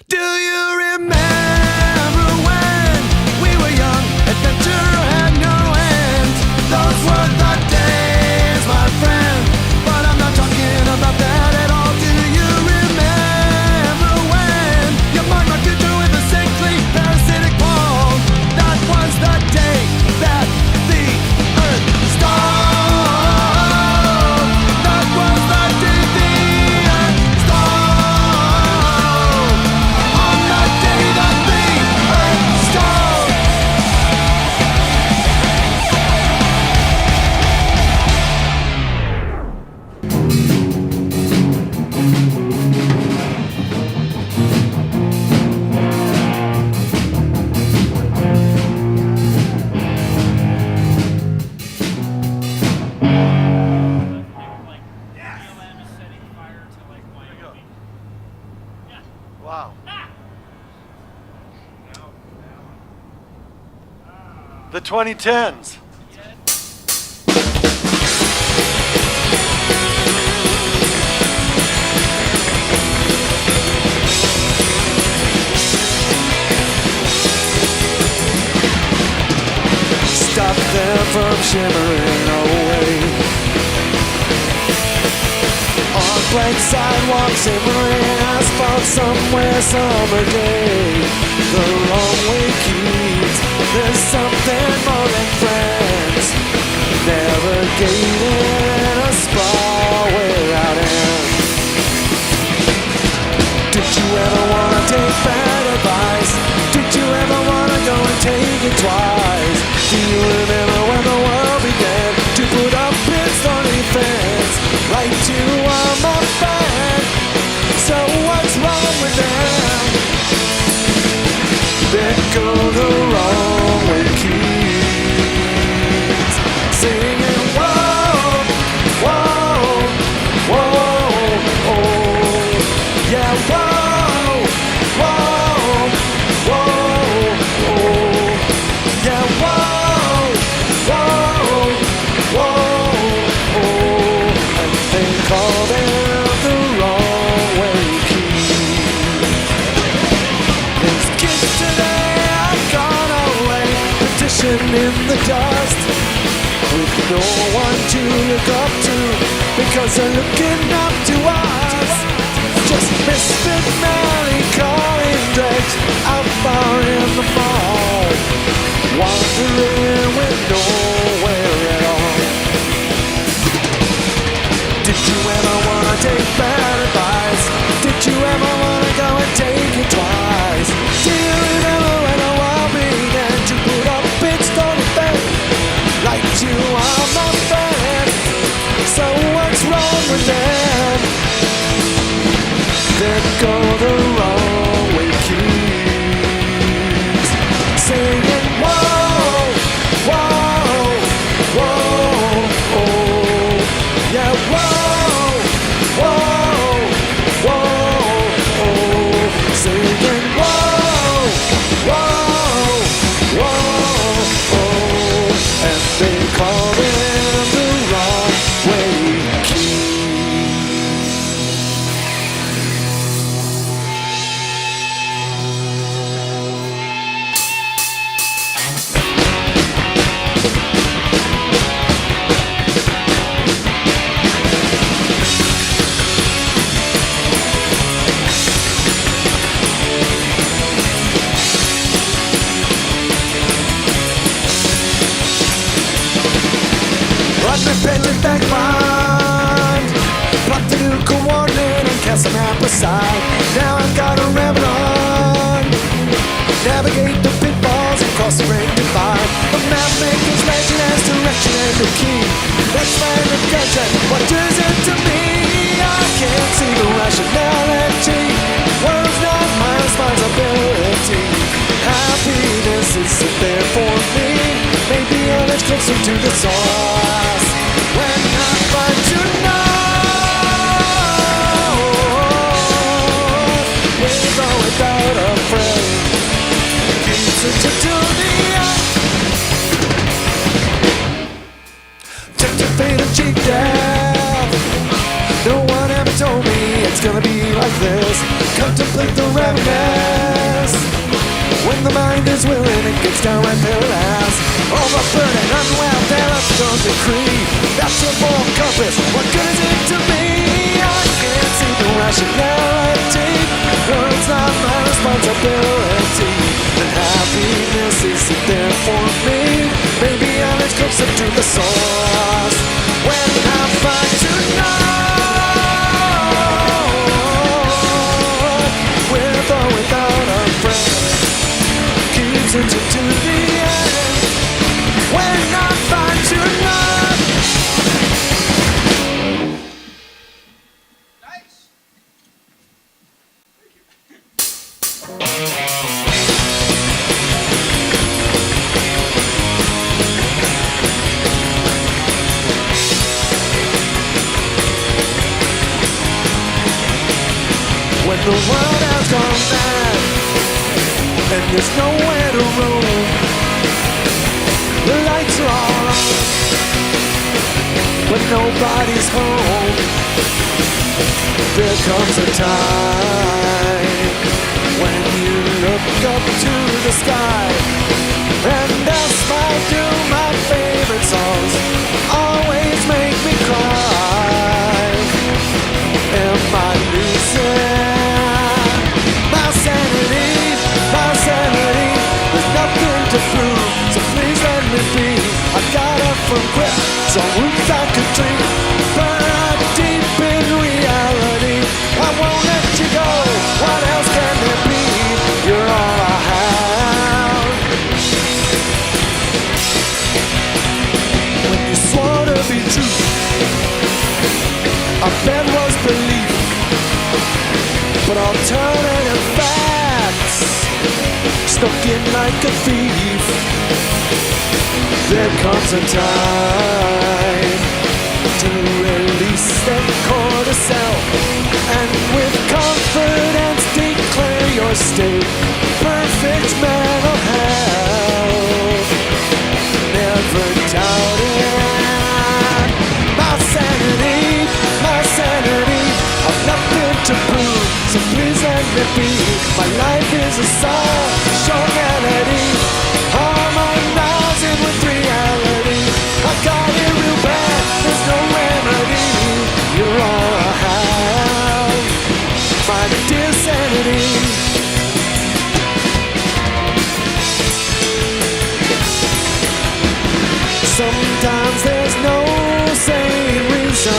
Do you remember when we were young? Adventure had no end. Those were the days, my friend. But I'm not talking about that at all. Do you remember when your mind rocked you through with a sickly parasitic ball? That was the day that the earth stalled. That was the day the earth stalled. On the day that the earth stalled. Wow. The 2010s. Stop them from shimmering away. On blank sidewalks, simmering asphalt somewhere, summer day. The wrong way keeps. There's something more than friends. Navigating a sprawl without end. Did you ever wanna take bad advice? Did you ever wanna go and take it twice? Do you remember when the world began to put up its thorny fence? Right to my friend. So what's wrong with them? Let go the wrong way keeps singing whoa, whoa, whoa, oh. Yeah, whoa, whoa, whoa, oh. Yeah, whoa, whoa, whoa, oh. And they call them the wrong way keys. These kids today have gone away, petition in the dust, with no one to look up to, because they're looking up to us. Just misfit melancholy dregs out far in the mall, wandering with nowhere at all. Did you ever wanna take bad advice? Did you ever wanna go and take it twice? Do you remember when the world began to put up its stony fence? Like you are my friend. So what's wrong with them? Let go the wrong way keys singing whoa, whoa, whoa, oh. Yeah, whoa, whoa, whoa, oh. Singing whoa, whoa, whoa, oh. And they call it the wrong way keys. Repentant backbind, plot to coordinate and cast some map aside. Now I've got a rabbit on, navigate the pitfalls and cross the great divide. The map maker's legend has direction and a key. Let's find the content, what does it to me? I can't see the rationality. World's not my responsibility. Happiness isn't there for me. Maybe I'm much closer to the source when I find to know, with or without a friend, keeps it to the end. Took to fade and cheek death. No one ever told me decree. That's your moral compass. What good is it to me? I can't see the rationality. Words not my responsibility. And happiness isn't there for me. Maybe I'm as closer to the source when I find to know. With or without a friend, keeps it to the end. When I find to know. Nice. When the world has gone mad and there's nowhere to roam, the lights are all on, but nobody's home. There comes a time when you look up to the sky, and as I do, my favorite songs always make me cry. Am I losing my sanity? My sanity, there's nothing to prove, so please let me be. I got up from grip, some roots I could drink, burn deep in reality. I won't let you go, what else can there be? You're all I have. When you swore to be true, I bet was belief, but alternative facts stuck in like a thief. There comes a time to release that cortisol, and with confidence declare your state perfect mental health. Never doubt it. My sanity, my sanity, I've nothing to prove, so please let me be. My life is a song, short melody, harmonizing with reality. I got it real bad, there's no remedy. You're all I have, my dear sanity. Sometimes there's no sane reason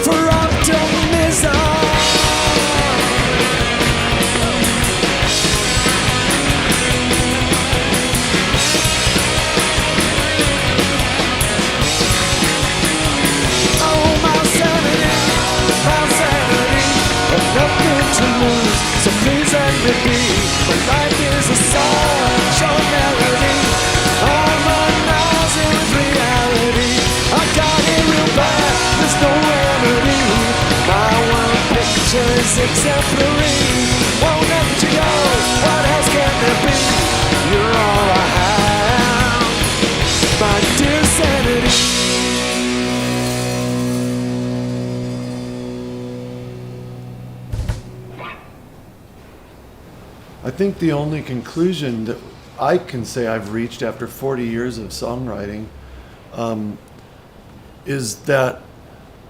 for optimism. Oh, my sanity, I've nothing to lose, so please let me be. My life is a song, short melody, harmonizing with reality. I got it real bad, there's no remedy. My one picture is exemplary. Won't let you go, what else can there be? You're all I have, my dear sanity. I think the only conclusion that I can say I've reached after 40 years of songwriting is that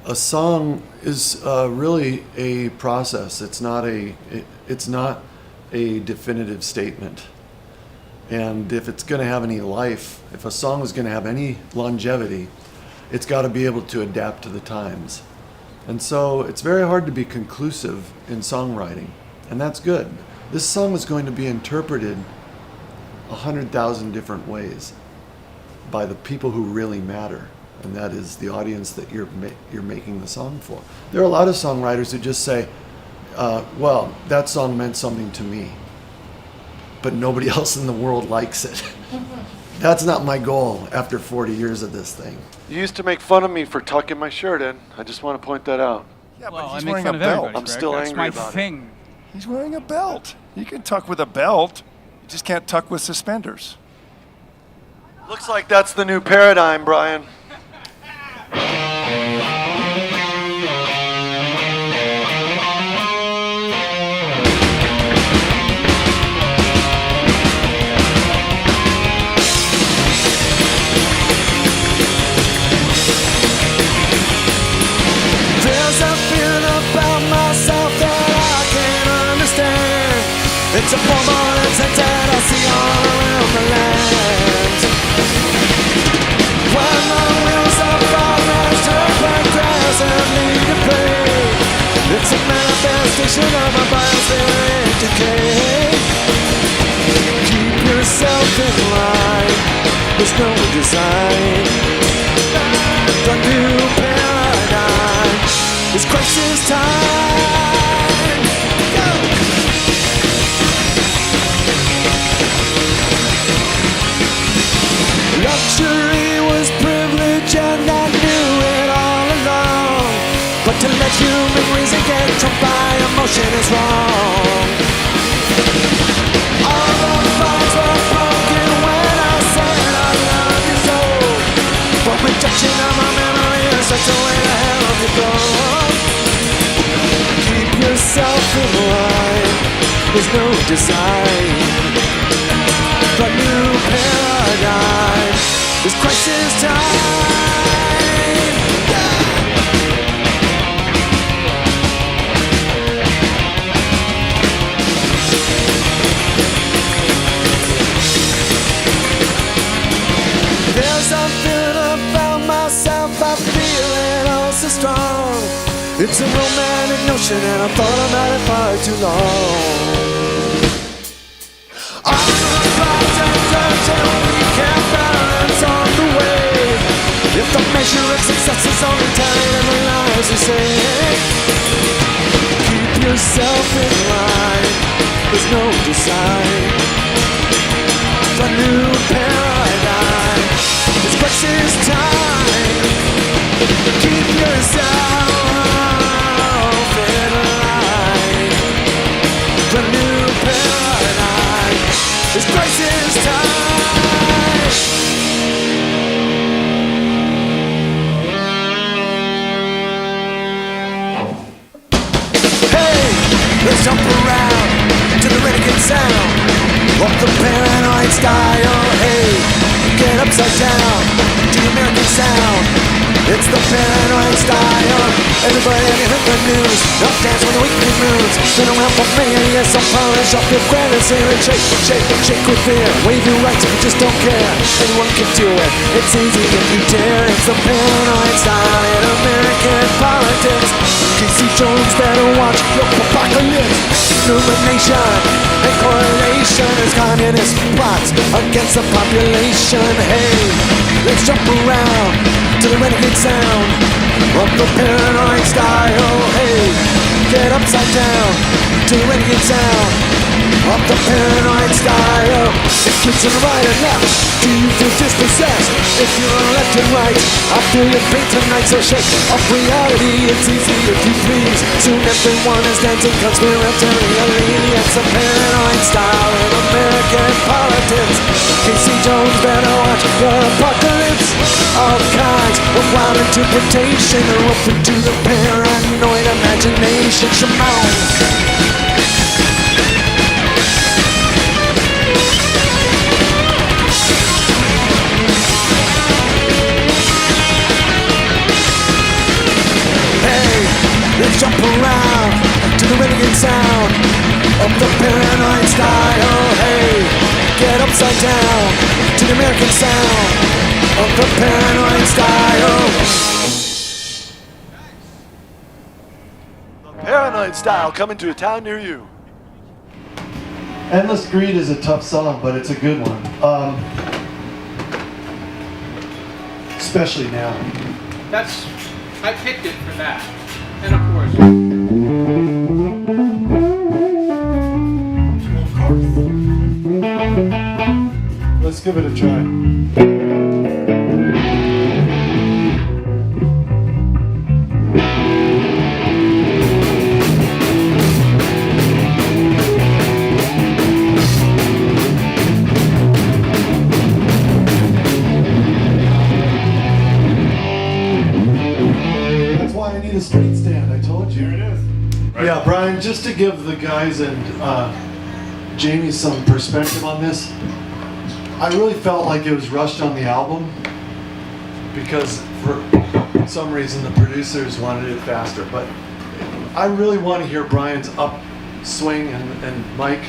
a song is really a process. It's not a definitive statement. And if it's going to have any life, if a song is going to have any longevity, it's got to be able to adapt to the times. And so it's very hard to be conclusive in songwriting, and that's good. This song is going to be interpreted 100,000 different ways by the people who really matter, and that is the audience that you're making the song for. There are a lot of songwriters who just say, well, that song meant something to me, but nobody else in the world likes it. That's not my goal after 40 years of this thing. You used to make fun of me for tucking my shirt in. I just want to point that out. Yeah, Well, but I he's make wearing fun a of belt. everybody, I'm Greg. still That's angry my about it. thing. He's wearing a belt. You can tuck with a belt. You just can't tuck with suspenders. Looks like that's the new paradigm, Brian. It's a formal intent that I see all around the land. When the wheels of progress turn like grass and lead to play, it's a manifestation of a biosphere decay. Keep yourself in line, there's no design. The new paradigm is crisis time. Go! Luxury was privilege and I knew it all along. But to let human reason get trumped by emotion is wrong. All the bonds were broken when I said I love you so. But rejection of my memory is such a way to help you go. Keep yourself in line, there's no design. The new paradigm is crisis time. Yeah. There's something about myself I feel it all so strong. It's a romantic notion and I've thought about it far too long. All the clouds and clouds and we can't balance on the way. If the measure of success is only time and the lies we say, keep yourself in line, there's no design. The new paradigm is crisis time. Keep yourself in line. The new paradigm is crisis time. Hey, let's jump around to the renegade sound of the paranoid style. Hey, get upside down to the American sound. It's the paranoid style. Everybody in the news, up dance when the weekly moves. Been around for many years, so polish off your granite and shake, shake, shake with fear. Wave your rights if you just don't care. Anyone can do it, it's easy if you dare. It's the paranoid style in American politics. Casey Jones better watch your apocalypse. Illumination and correlation as communist plots against the population. Hey, let's jump around to the renegade sound of the paranoid style. Hey, get upside down to the renegade sound of the paranoid style. If it's in the right or left, do you feel dispossessed? If you're on left and right, I feel your pain tonight. So shake up reality, it's easy if you please. Soon everyone is dancing conspiratorially. It's a paranoid style in American politics. Casey Jones better watch your apocalypse. All kinds of wild interpretation are open to the paranoid imagination. Shimon. Let's jump around to the renegade sound of the paranoid style. Hey, get upside down to the American sound of the paranoid style. The paranoid style coming to a town near you. Endless Greed is a tough song, but it's a good one. Especially now. I picked it for that. And of course. Let's give it a try. That's why I need a street stand, I told you. Here it is. Right. Yeah, Brian, just to give the guys and Jamie some perspective on this, I really felt like it was rushed on the album because for some reason the producers wanted it faster. But I really want to hear Brian's upswing and Mike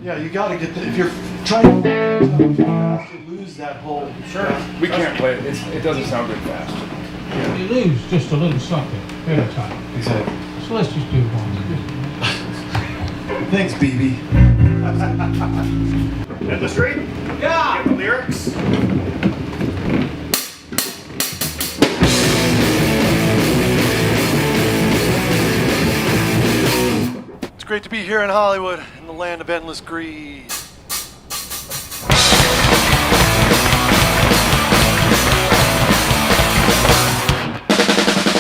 Yeah, you gotta get if you're trying to lose that whole. Sure. We can't play it. It doesn't sound good fast. You lose just a little something at a time. Exactly. So let's just do one. Thanks, BB. Illustrate? Yeah. Get the lyrics. It's great to be here in Hollywood, in the land of endless greed.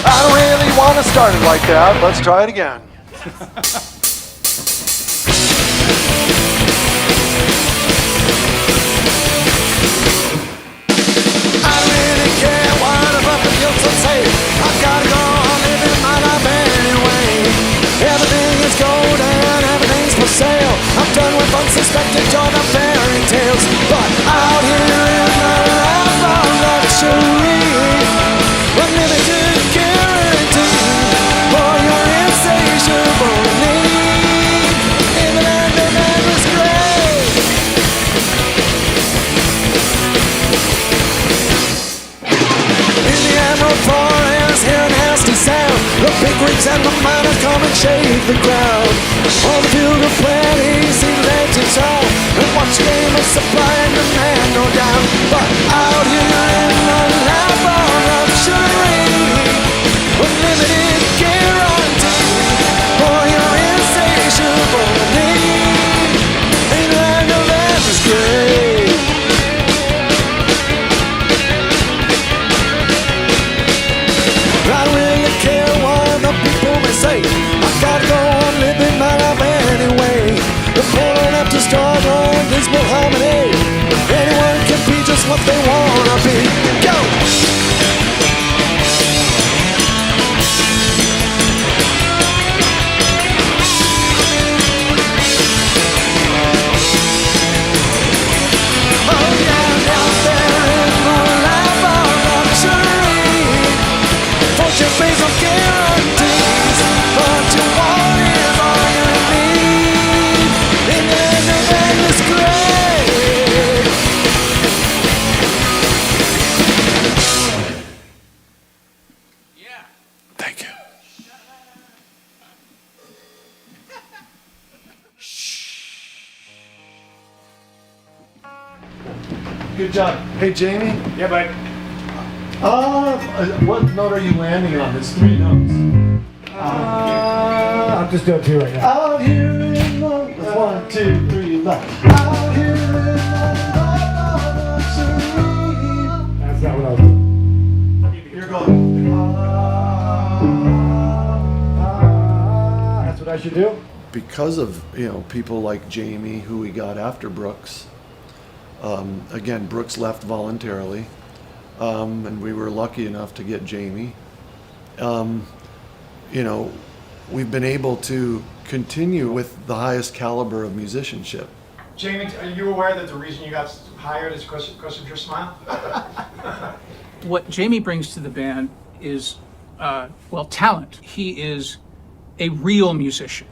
I don't really want to start it like that. Let's try it again. I don't really care what about the guilt and say. I've got to go on living my life anyway. Everything is gold and everything's for sale. I'm done with unsuspected joy and fairy tales. But out here in the life of luxury, unlimited guarantee for your insatiable need. In the land of endless grace. In the emerald forest, hear a nasty sound. The big rigs and the miners come and shake the ground. On the field of plenty, see the legends all, and watch the game of supply and demand go down. But out here in the lap of luxury, unlimited guarantee for your insatiable need. In the land of endless grace. I don't really care what the people may say. I gotta go on living my life anyway. The poor don't have to struggle in dismal harmony. Anyone can be just what they wanna be. Go! Oh yeah, out there in the life of luxury. Fortune pays on guarantees. What you want is all you need. In the end of endless grace. Yeah. Thank you. Good job. Hey, Jamie. Yeah, bud. What note are you landing on? There's 3 notes. I'm just doing 2 right now. Out here in the 1, 2, 3, left. Out here in the luxury. That's not what I was doing. You're going. That's what I should do? Because of people like Jamie, who we got after Brooks. Again, Brooks left voluntarily, and we were lucky enough to get Jamie. We've been able to continue with the highest caliber of musicianship. Jamie, are you aware that the reason you got hired is because of your smile? What Jamie brings to the band is, talent. He is a real musician,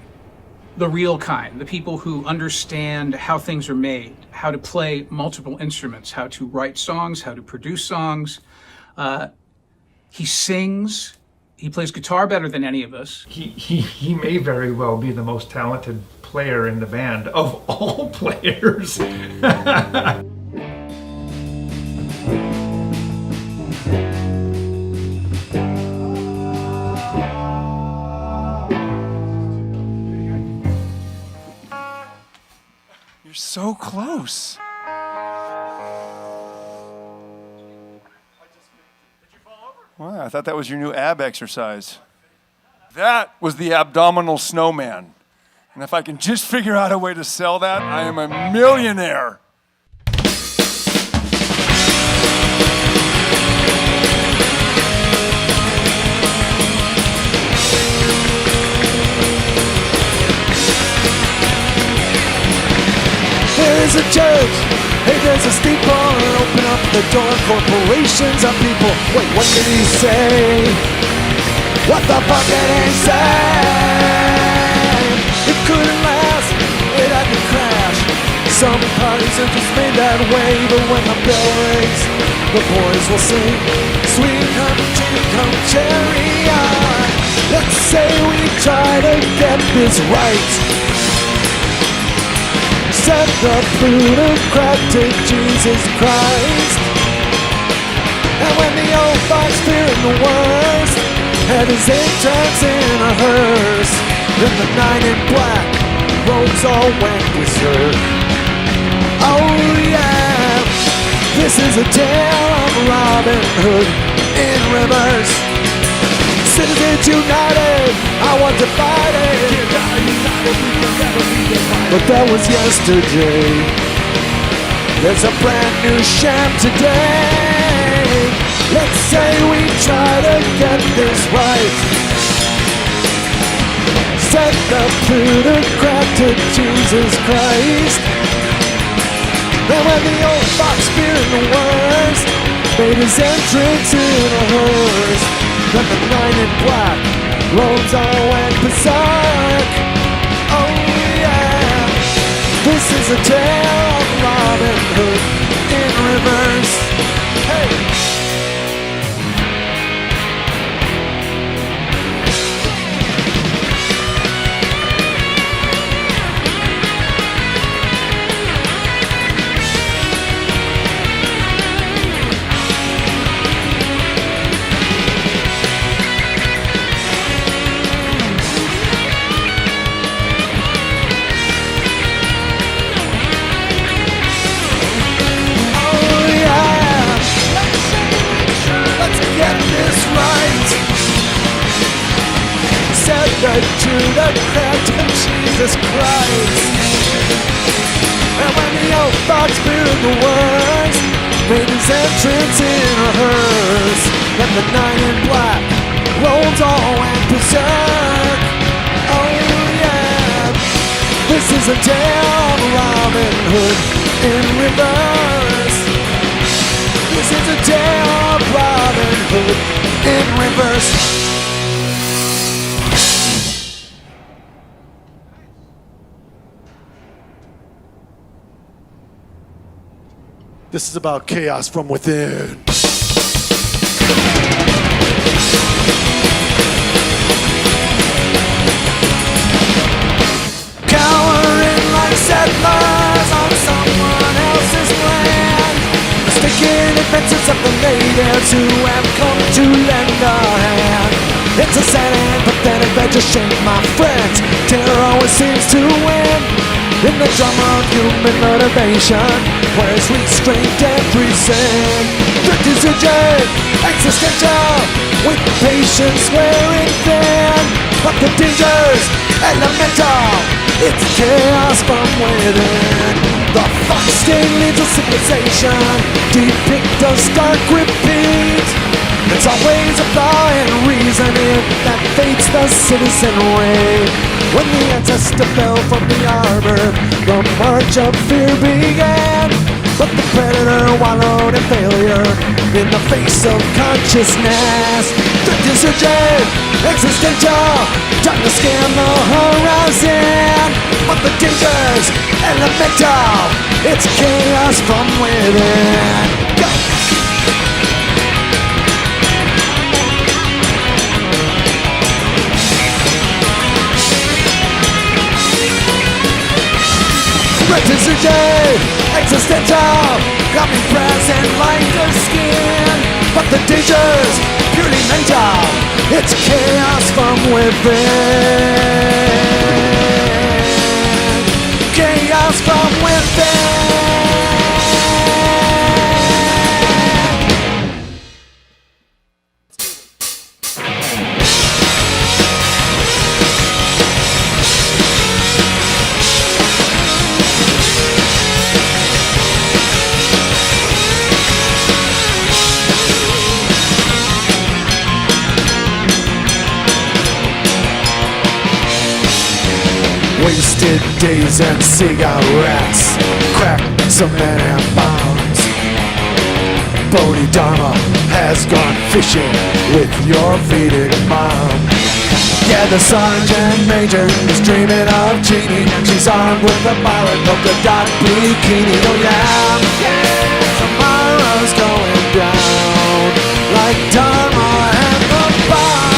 the real kind, the people who understand how things are made, how to play multiple instruments, how to write songs, how to produce songs. He sings. He plays guitar better than any of us. He may very well be the most talented player in the band of all players. You're so close. Wow, I thought that was your new ab exercise. That was the abdominal snowman. And if I can just figure out a way to sell that, I am a millionaire. There's a church, hey, there's a steeple. Open up the door, corporations are people. Wait, what did he say? What the fuck it ain't sad. It couldn't last, it had to crash. Some parties are just made that way, but when the bell rings, the boys will sing, sweet come cherry on. Let's say we try to get this right. Set the plutocrat to Jesus Christ. And when the old fox fearing the worst had his entrance in a hearse, then the knight in black robes all went berserk. Oh yeah, this is a tale of Robin Hood in reverse. Citizens united, I want to fight it. But that was yesterday. There's a brand new sham today. Let's say we try to get this right. Set the plutocrat to Jesus Christ. And when the old fox fearing the worst made his entrance in a hearse, then the knight in black robes all went berserk. Oh yeah, this is a tale of Robin Hood in reverse. Hey! To the craft of Jesus Christ. And when the old fox feared the worst made his entrance in a hearse, then the knight in black rolled all went berserk. Oh yeah, this is a tale of Robin Hood in reverse. This is a tale of Robin Hood in reverse. This is about chaos from within. Cowering like settlers on someone else's land, mistaken adventures of the natives who have come to lend a hand. It's a sad and pathetic venture shame, my friends. Terror always seems to win in the drama of human motivation, where it's restraint and reason. Decision, existential, with patience wearing thin. But the dangers, elemental, it's chaos from within. The fox-stained leaves of civilization depict a stark repeat. It's always a flaw in reasoning that fates the citizenry. When the ancestor fell from the arbor, the march of fear began. But the predator wallowed in failure in the face of consciousness. The decision, existential, trying to scan the horizon. But the dangers, elemental, it's chaos from within. Go! Decision, existential, got me present like the skin. But the dangers, purely mental, it's chaos from within. Chaos from within. Wasted days and cigarettes, crack, cement and bombs. phony Dharma has gone fishing with your faded mom. Yeah, the sergeant major is dreaming of Jeannie. She's armed with a violet polka dot bikini. Oh yeah, tomorrow's going down like Dharma and the bomb.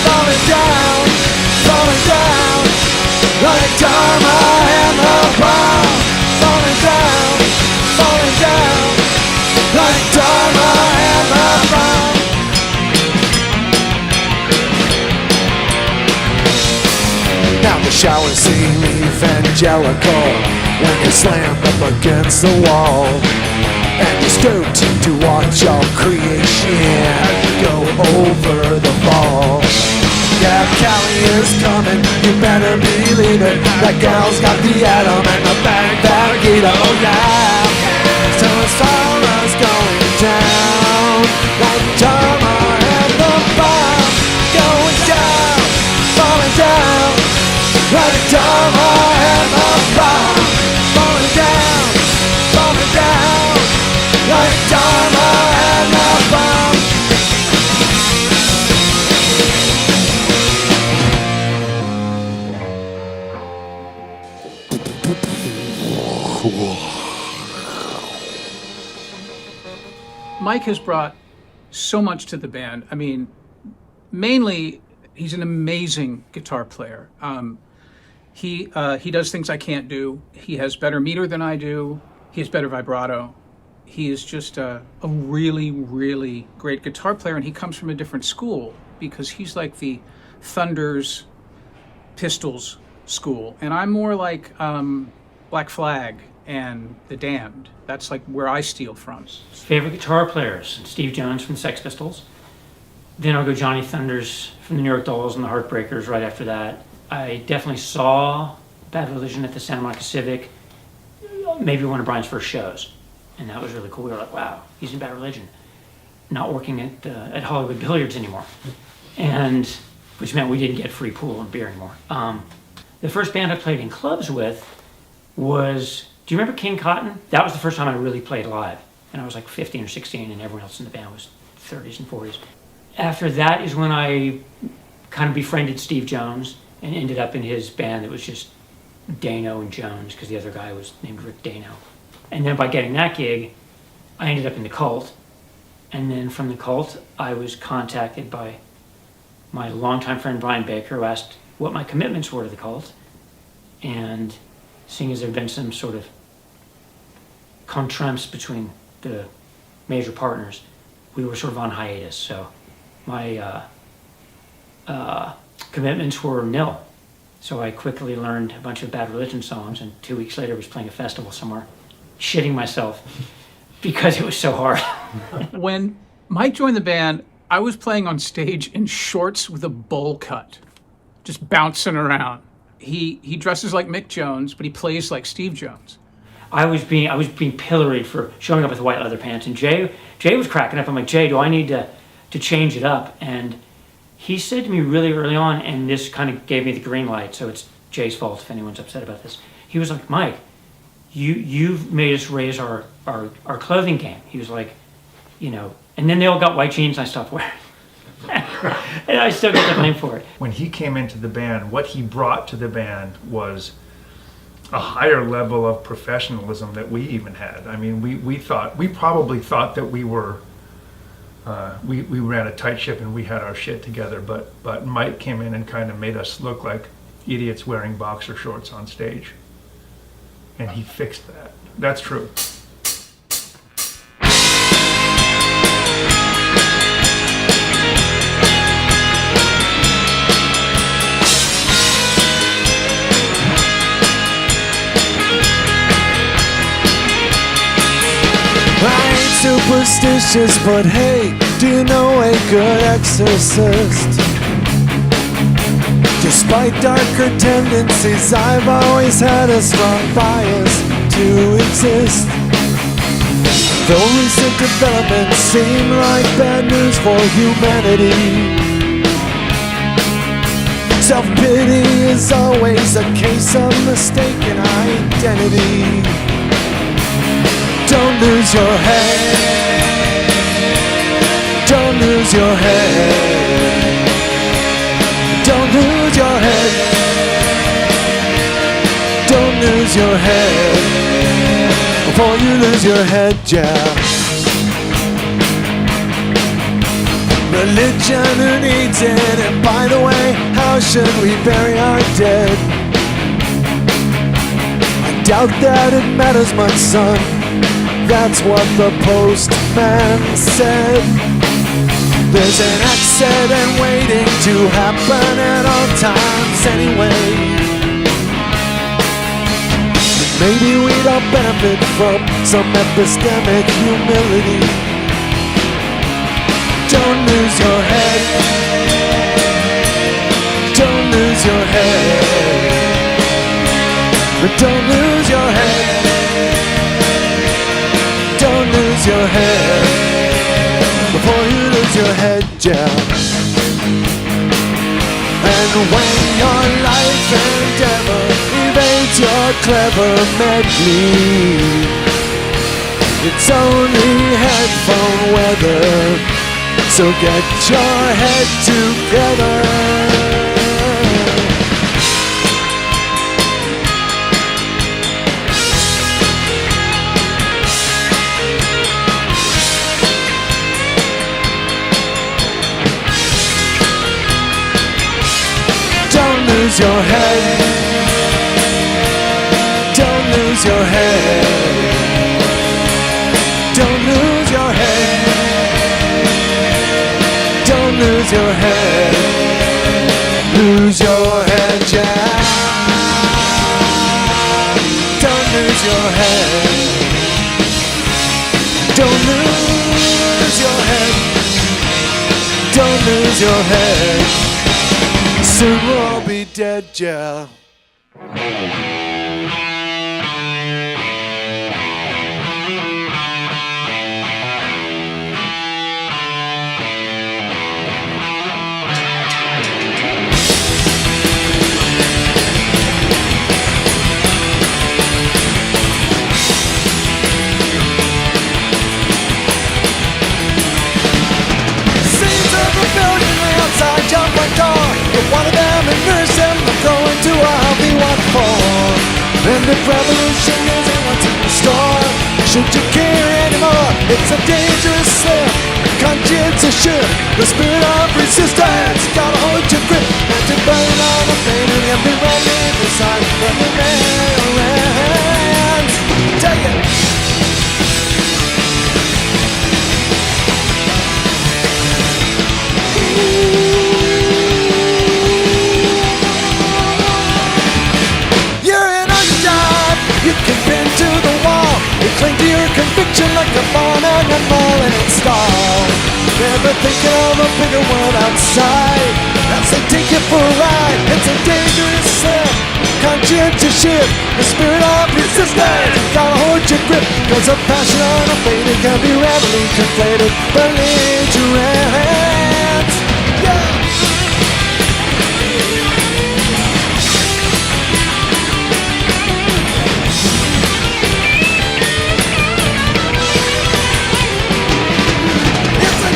Falling down, falling down like Dharma and the bomb. Falling down, falling down like Dharma and the bomb. Now the showers seem evangelical when you're slammed up against the wall, and you're stoked to watch your creation as you go over the ball. Yeah, Callie is coming, you better believe it. That gal's got the atom and the bang Vagita. Oh yeah, so as far as going down like Dharma and the bomb. Going down, falling down like Dharma and the bomb. Falling down, falling down like Dharma and the bomb. Mike has brought so much to the band. I mean, mainly, he's an amazing guitar player. He does things I can't do. He has better meter than I do. He has better vibrato. He is just a really, really great guitar player, and he comes from a different school because he's like the Thunder's Pistols school, and I'm more like Black Flag and The Damned. That's like where I steal from. Favorite guitar players: Steve Jones from the Sex Pistols. Then I'll go Johnny Thunders from the New York Dolls and the Heartbreakers right after that. I definitely saw Bad Religion at the Santa Monica Civic, maybe one of Brian's first shows. And that was really cool. We were like, wow, he's in Bad Religion. Not working at Hollywood Billiards anymore. And which meant we didn't get free pool and beer anymore. The first band I played in clubs with was, do you remember King Cotton? That was the first time I really played live. And I was like 15 or 16 and everyone else in the band was 30s and 40s. After that is when I kind of befriended Steve Jones and ended up in his band that was just Dano and Jones, because the other guy was named Rick Dano. And then by getting that gig, I ended up in the Cult. And then from the Cult, I was contacted by my longtime friend Brian Baker, who asked what my commitments were to the Cult. And seeing as there had been some sort of contempt between the major partners, we were sort of on hiatus. So my commitments were nil. So I quickly learned a bunch of Bad Religion songs, and 2 weeks later I was playing a festival somewhere, shitting myself because it was so hard. When Mike joined the band, I was playing on stage in shorts with a bowl cut, just bouncing around. He dresses like Mick Jones, but he plays like Steve Jones. I was being pilloried for showing up with white leather pants, and Jay was cracking up. I'm like, Jay, do I need to change it up? And he said to me really early on, and this kind of gave me the green light, so it's Jay's fault if anyone's upset about this. He was like, Mike, you've made us raise our clothing game. He was like, you know, and then they all got white jeans and I stopped wearing. And I still get the blame for it. When he came into the band, what he brought to the band was a higher level of professionalism that we even had. I mean, we probably thought that we were, we ran a tight ship and we had our shit together, but Mike came in and kind of made us look like idiots wearing boxer shorts on stage. And he fixed that. That's true. Superstitious, but hey, do you know a good exorcist? Despite darker tendencies, I've always had a strong bias to exist. Though recent developments seem like bad news for humanity, self-pity is always a case of mistaken identity. Don't lose your head, your head. Don't lose your head. Don't lose your head. Before you lose your head, yeah. Religion, who needs it? And by the way, how should we bury our dead? I doubt that it matters much, son. That's what the postman said. There's an accident waiting to happen at all times anyway. Maybe we'd all benefit from some epistemic humility. Don't lose your head. Don't lose your head. But don't lose your head. Don't lose your head. Before you lose your head, yeah. And when your life endeavor evades your clever medley, it's only headphone weather. So get your head together. Don't lose your head. Don't lose your head. Don't lose your head. Don't lose your head. Lose your head, yeah. Don't lose your head. Don't lose your head. Don't lose your head. Soon we'll all be dead, yeah. Jump my car, if one of them and nurse him, I'm going to a healthy one for. And if revolution isn't what's in the store, should you care anymore? It's a dangerous slip, conscience is shit. The spirit of resistance, gotta hold your grip. And to burn on a pain and every running beside the hands. Take it! You can pin to the wall. You cling to your conviction like a fallen animal and install. Never thinking of a bigger world outside. As they take you for a ride, it's a dangerous slip. Conscientious shit, the spirit of resistance. You gotta hold your grip, cause a passion unabated can be readily conflated. Belligerent. Yeah.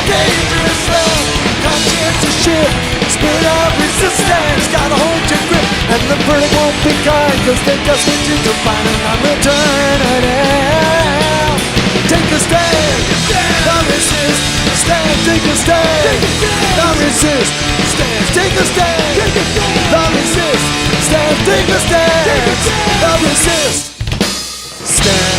Dangerous love, conscientious shit, spirit of resistance, gotta hold your grip, and the verdict won't be kind, cause they just need you to find an alternative. Take a stand, don't resist, stand, take a stand, don't resist, stand, take a stand, don't resist, stand, take a stand, don't resist, stand.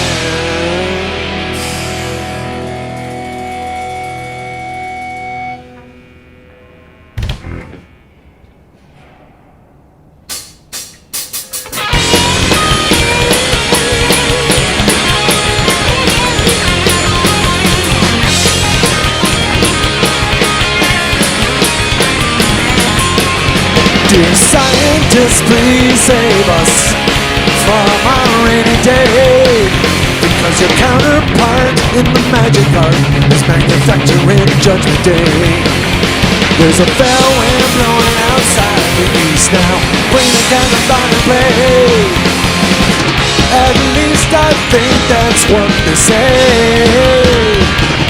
Dear scientists, please save us from our rainy day. Because your counterpart in the magic art is manufacturing Judgment Day. There's a fair wind blowing outside the east now. Bring the candle on and play. At least I think that's what they say.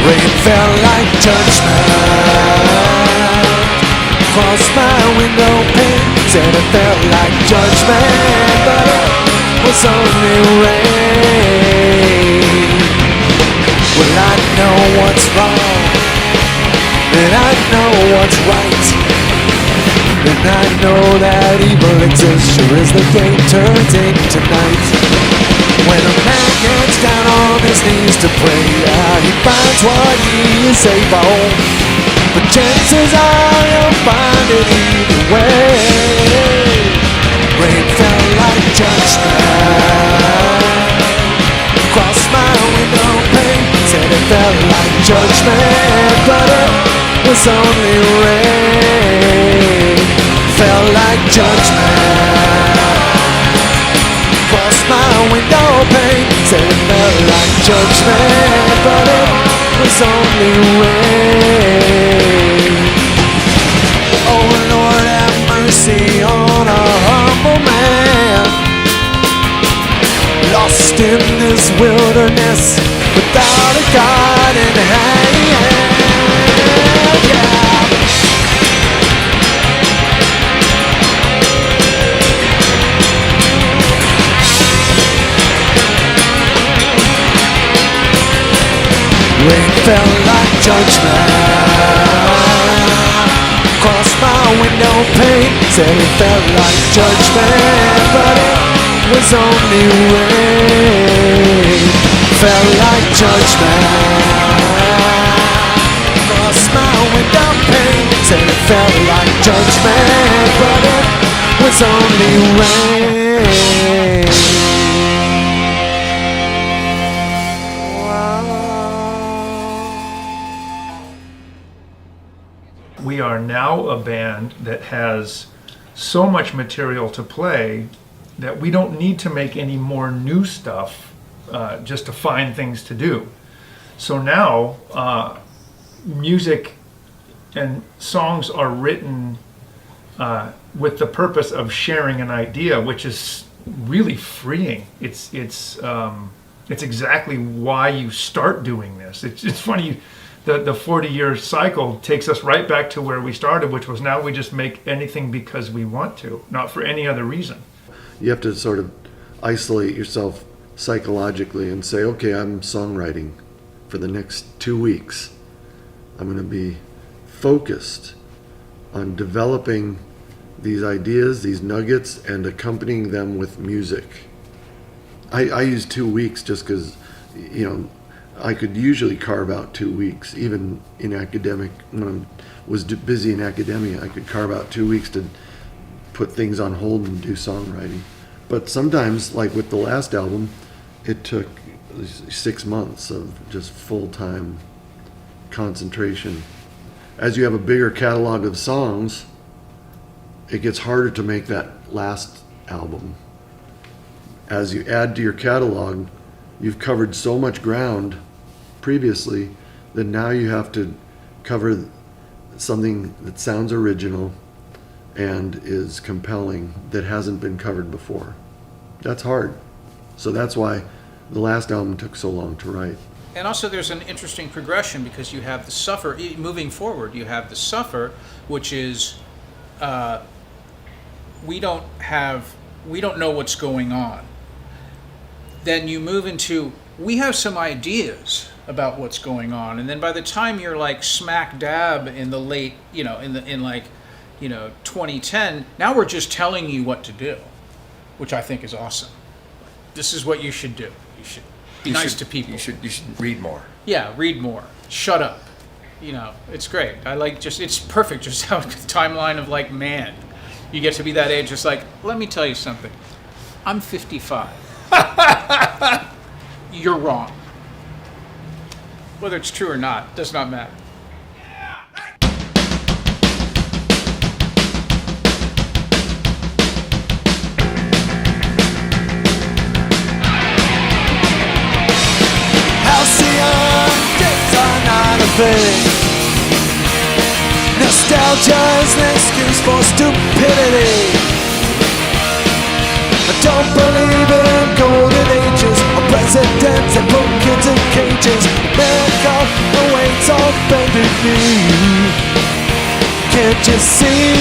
Rain fell like judgment. Crossed my window pane, said it felt like judgment, but it was only rain. Well, I know what's wrong, and I know what's right, and I know that evil exists sure as the day turns into night. When a man gets down on his knees to pray, he finds what he is able, but chances are he'll find it either way. Rain fell like judgment, crossed my window pane, said it felt like judgment, but it was only rain. Felt like judgment, crossed my window pane, said it felt like judgment, but it was only rain. Oh Lord, have mercy on a humble man, lost in this wilderness without a guiding hand. Yeah. Rain fell like judgment, crossed my window pane, said it felt like judgment, but it was only rain. Felt like judgment, crossed my window pane, said it felt like judgment, but it was only rain. We are now a band that has so much material to play that we don't need to make any more new stuff just to find things to do. So now music and songs are written with the purpose of sharing an idea, which is really freeing. It's exactly why you start doing this. It's funny. The 40-year cycle takes us right back to where we started, which was now we just make anything because we want to, not for any other reason. You have to sort of isolate yourself psychologically and say, okay, I'm songwriting for the next 2 weeks. I'm going to be focused on developing these ideas, these nuggets, and accompanying them with music. I use 2 weeks just because, I could usually carve out 2 weeks, even in academic. When I was busy in academia, I could carve out 2 weeks to put things on hold and do songwriting. But sometimes, like with the last album, it took 6 months of just full-time concentration. As you have a bigger catalog of songs, it gets harder to make that last album. As you add to your catalog, you've covered so much ground previously that now you have to cover something that sounds original and is compelling that hasn't been covered before. That's hard. So that's why the last album took so long to write. And also there's an interesting progression because you have the suffer, moving forward, you have the suffer, which is we don't know what's going on. Then you move into, we have some ideas about what's going on, and then by the time you're like smack dab in the late, in 2010, now we're just telling you what to do, which I think is awesome. This is what you should do. You should be nice to people. You should read more. Yeah, read more. Shut up. It's great. It's perfect just how the timeline of like, man, you get to be that age, just like, let me tell you something. I'm 55. You're wrong. Whether it's true or not, does not matter. Halcyon days are not a thing. Nostalgia is an excuse for stupidity. I don't believe in golden ages or presidents and put kids in cages. America awaits on bended knee. Can't you see?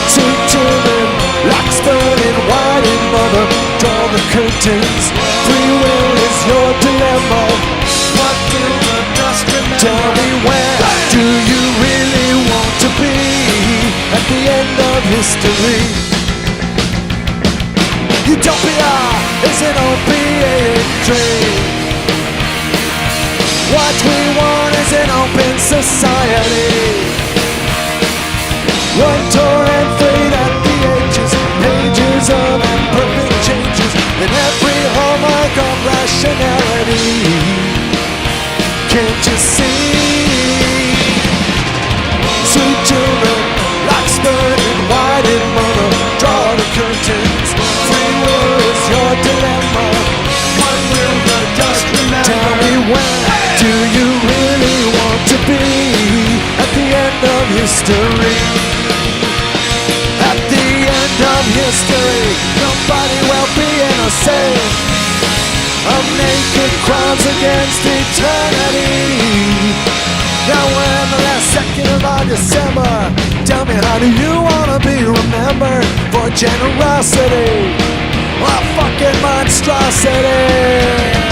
Sweet children, locks burning wide in mother, draw the curtains. Free will is your dilemma. What will the dust remember? Tell me, where do you really want to be at the end of history? Utopia is an opiate dream. What we want is an open society. One torrent fade at the edges, pages of imperfect changes in every hallmark of rationality. Can't you see? Sweet children, locks burning wide in mother, draw the curtains. Free will is your dilemma. What will the dust remember? Tell me, where do you really want to be at the end of history? At the end of history, nobody will be innocent of naked crimes against eternity. Now we're in the last second of our December. Tell me, how do you wanna be remembered? For generosity or fucking monstrosity?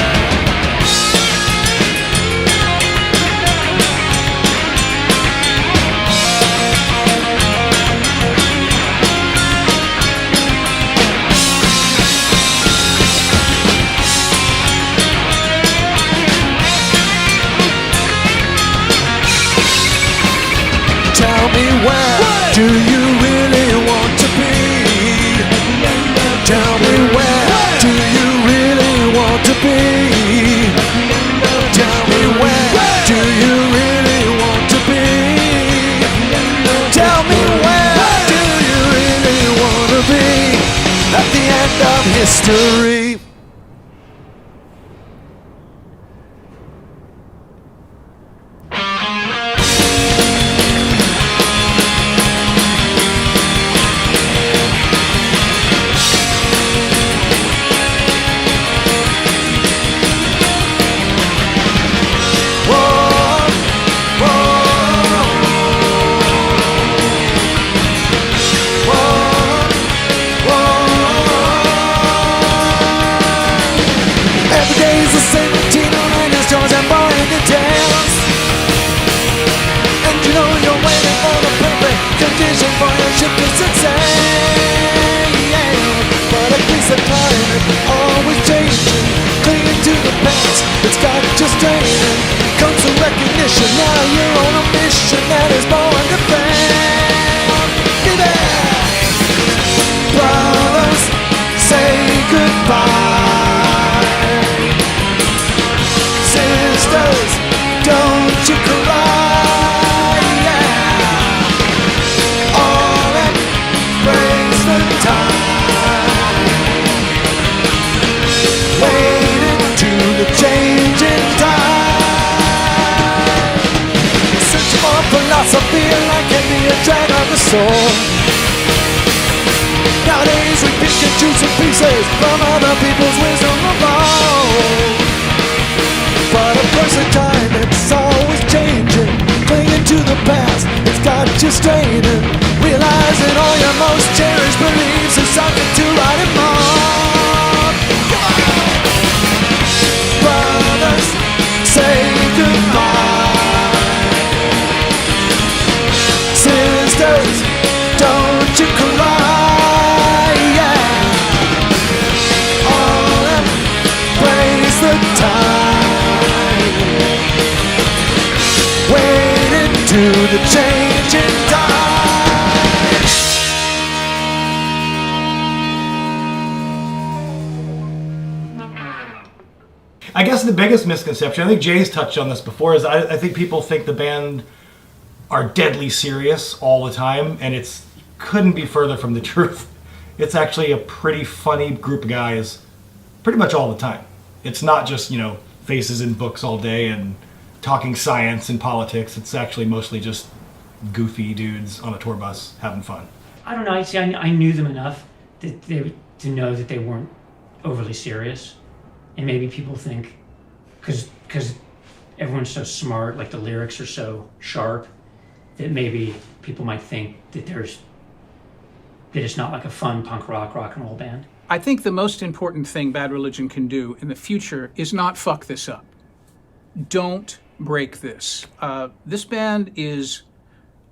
Tell me, where do you really want to be? Tell me, where do you really want to be? Tell me, where do you really want to be? Tell me, where do you really want to be at the end of history? For your ship is insane, but a piece of time is always changing, clinging to the past. It's got you straining. Comes the recognition. Now you're on a mission that is born to fail. Be there, brothers. Say goodbye, sisters. Don't you cry. Philosophy like can be a drag on the soul. Nowadays we pick and choose some pieces from other people's wisdom of old. But of course in time it's always changing, clinging to the past, it's got you straining, realizing all your most cherished beliefs are something to right and wrong. Come on! Brothers, say goodbye. Sisters, don't you cry, yeah. All embrace the time, wait into the changing tide. I guess the biggest misconception, I think Jay's touched on this before, is I think people think the band are deadly serious all the time, and it's couldn't be further from the truth. It's actually a pretty funny group of guys pretty much all the time. It's not just, faces in books all day and talking science and politics. It's actually mostly just goofy dudes on a tour bus having fun. I don't know. See, I knew them enough to know that they weren't overly serious, and maybe people think because everyone's so smart, like the lyrics are so sharp, that maybe people might think that it's not like a fun punk rock and roll band? I think the most important thing Bad Religion can do in the future is not fuck this up. Don't break this. This band is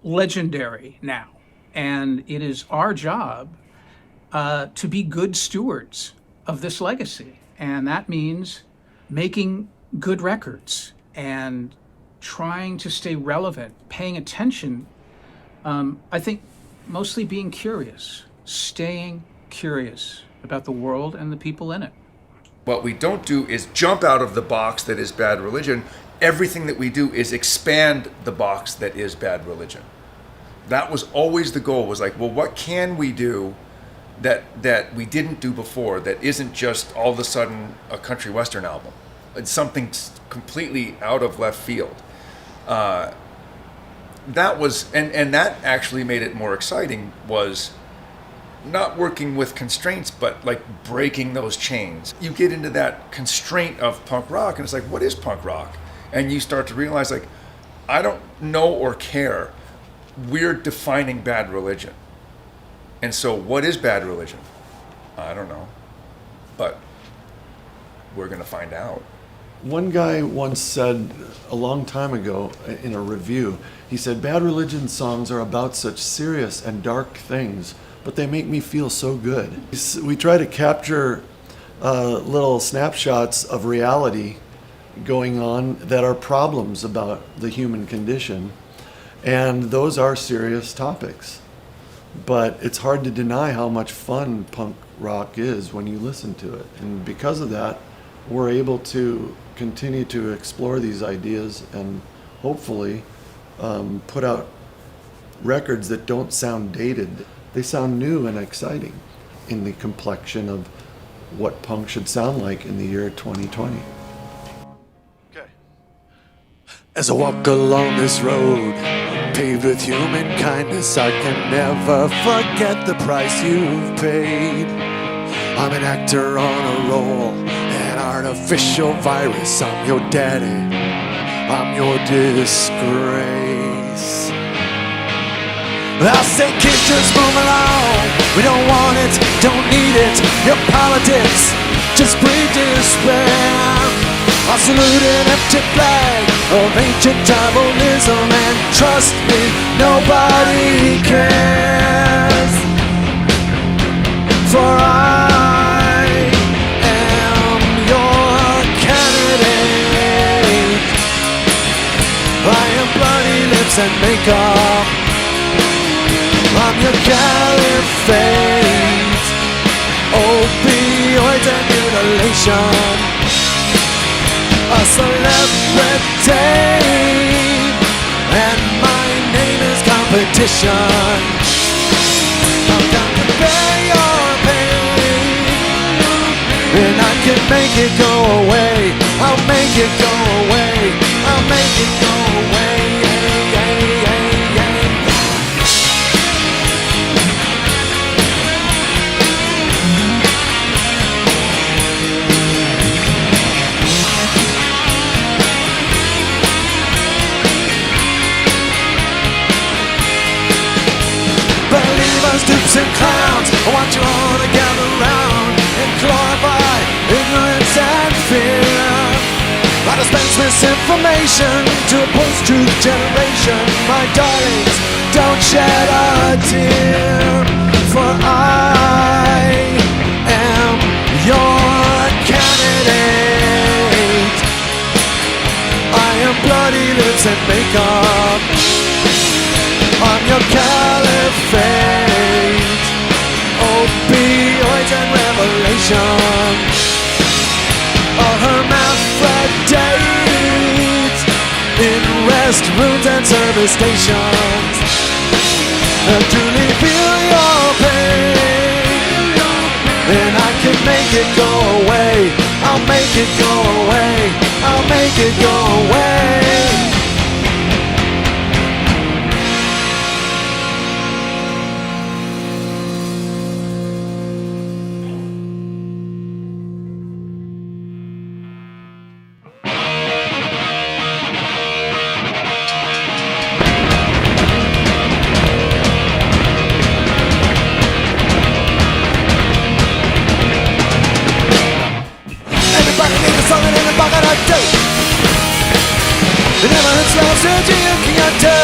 legendary now, and it is our job to be good stewards of this legacy. And that means making good records and trying to stay relevant, paying attention. I think mostly being curious, staying curious about the world and the people in it. What we don't do is jump out of the box that is Bad Religion. Everything that we do is expand the box that is Bad Religion. That was always the goal, was like, well, what can we do that we didn't do before, that isn't just all of a sudden a country western album? It's something completely out of left field. That was, and that actually made it more exciting, was not working with constraints, but like breaking those chains. You get into that constraint of punk rock, and it's like, what is punk rock? And you start to realize, like, I don't know or care. We're defining Bad Religion. And so what is Bad Religion? I don't know. But we're going to find out. One guy once said a long time ago in a review, he said, Bad Religion songs are about such serious and dark things, but they make me feel so good. We try to capture little snapshots of reality going on that are problems about the human condition, and those are serious topics. But it's hard to deny how much fun punk rock is when you listen to it. And because of that, we're able to continue to explore these ideas and hopefully put out records that don't sound dated. They sound new and exciting in the complexion of what punk should sound like in the year 2020. Okay. As I walk along this road, paved with human kindness, I can never forget the price you've paid. I'm an actor on a roll, an artificial virus. I'm your daddy, I'm your disgrace. I'll say, kids, just move along. We don't want it, don't need it. Your politics just breed despair. I salute an empty flag of ancient tribalism, and trust me, nobody cares. For I am your candidate. I am bloody lips and makeup. I'm your caliphate. Opioids and mutilation. A celebrity, and my name is competition. I'm down to bear your pain, and I can make it go away. I'll make it go away. I'll make it go away. Dupes and clowns, I want you all to gather round and glorify ignorance and fear. I dispense misinformation to a post-truth generation. My darlings, don't shed a tear, for I am your candidate. I am bloody lips and makeup. I'm your caliphate. Opioids and revelation. A hermaphrodite in restrooms and service stations. And truly feel your pain, and I can make it go away. I'll make it go away. I'll make it go away. It never hurts love, said you can't do.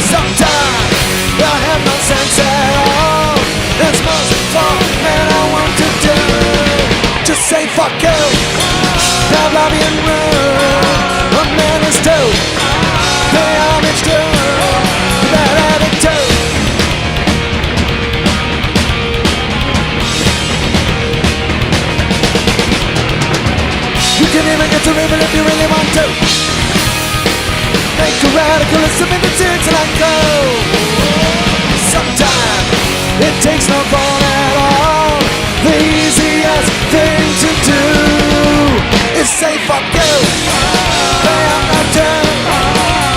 Sometimes I have no sense at all. There's most fun that I want to do. Just say fuck you. Blah blah and run. A man is too. Pay homage to that attitude. You can even get to live it if you really want to. Make a radicalist of it and I go. Sometimes it takes no thought at all. The easiest thing to do is say fuck you. Pay homage to,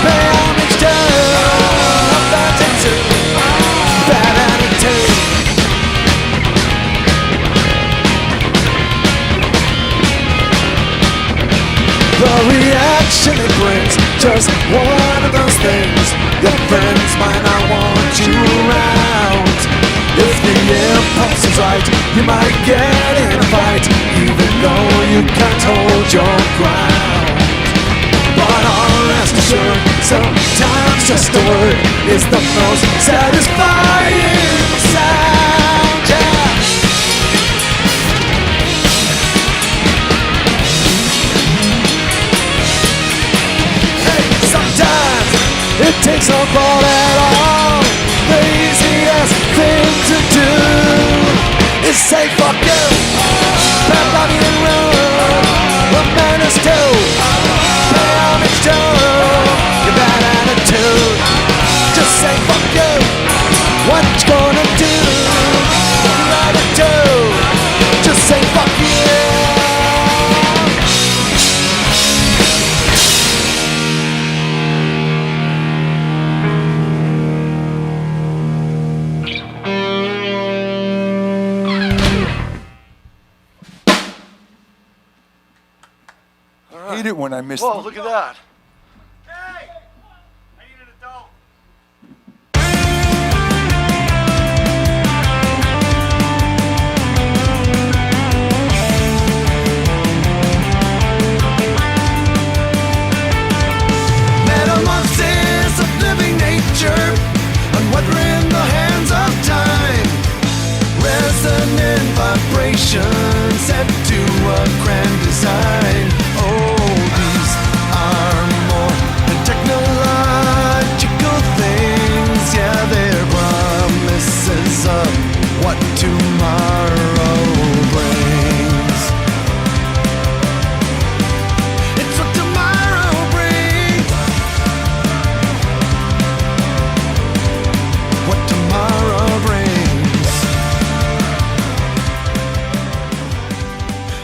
pay homage to bad attitude, bad attitude. The reaction it brings, just one of those things. Your friends might not want you around. If the impulse is right, you might get in a fight, even though you can't hold your ground. But rest assured, sometimes just a word is the most satisfying sound. Yeah. Sometimes it takes no thought at all. The easiest thing to do is say fuck you. Bad body and run. A man is too. Pay homage to your bad attitude. Just say fuck you. What you gonna do? What you gotta do? Just say fuck you. I hate it when I miss. Whoa, look at that. Hey! I need an adult. Metamorphosis of living nature, unweathering the hands of time. Resonant vibration set to a grand design. Oh, these are more than technological things. Yeah, they're promises of what tomorrow brings. It's what tomorrow brings. What tomorrow brings.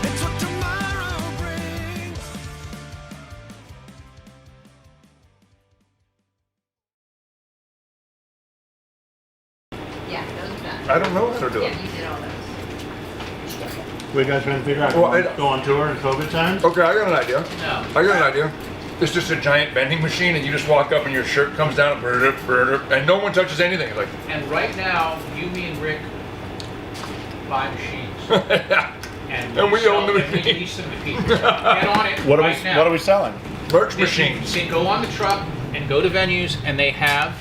It's what tomorrow brings. Yeah, those are done. I don't know what they're doing. Yeah, you did all those. What are you guys trying to figure out? Well, Go on tour in COVID times? Okay, I got an idea. No. I got an idea. It's just a giant vending machine, and you just walk up, and your shirt comes down, and no one touches anything. It's like, And right now, you, me, and Rick buy machines. And And we own the and we machine. lease them to people. Get on it What right now. are we selling? merch You machines. can go on the truck and go to venues, and they have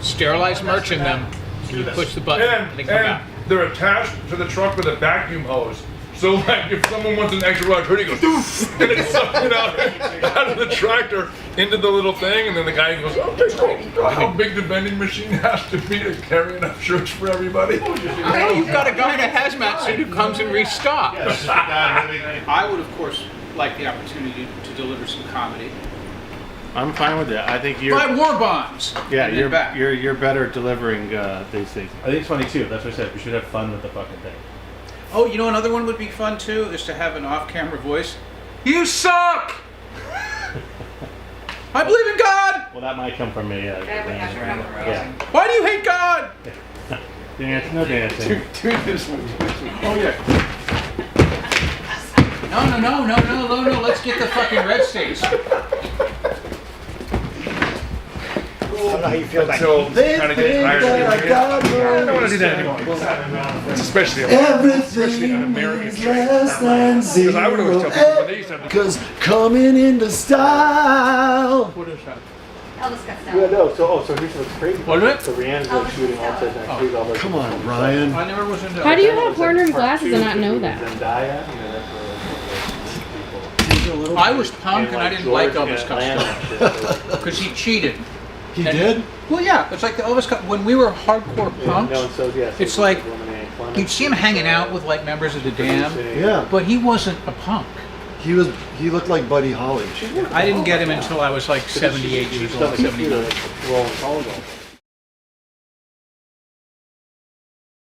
sterilized merch in them. And you push the button, and they come out. And they're attached to the truck with a vacuum hose. So like if someone wants an extra large hoodie, goes doof, and it sucks it out of the tractor into the little thing, and then the guy goes, okay, cool. How big the vending machine has to be to carry enough shirts for everybody? Hey, you've got a guy in a hazmat suit who comes and restocks. I would, of course, like the opportunity to deliver some comedy. I'm fine with that. I think you're. Buy war bonds. Yeah, and then back. you're better at delivering these things. I think it's funny too. That's what I said. We should have fun with the fucking thing. Oh, you know another one would be fun too, is to have an off-camera voice. You suck! I believe in God! Well, that might come from me. That would have to come from Roxy. Yeah. Why do you hate God? Dance, no dancing. Do this one. Oh yeah. No, let's get the fucking red states. know how you feel about Until They kind of get think tired that I of it. got I don't want to do that no anymore. Especially an Everything American is train. less than Because I would always tell people when they zero. used to have the Because coming into style. What is that? Elvis Costello. Yeah, no, so here's what's crazy. What is it? So Rihanna's like shooting all said next week. All those Come on, Brian. I never was into How do you have horn-rimmed glasses and not know that? Zendaya, you know, that's where I was punk and I didn't like Elvis Costello because he cheated. He And- did? Well, yeah, it's like the Elvis when we were hardcore punks. No, so yeah. It's like you'd see him hanging out with like members of the Dam, Yeah. but he wasn't a punk. He looked like Buddy Holly. I didn't get him until I was like 78 years old, 79. Rolling college.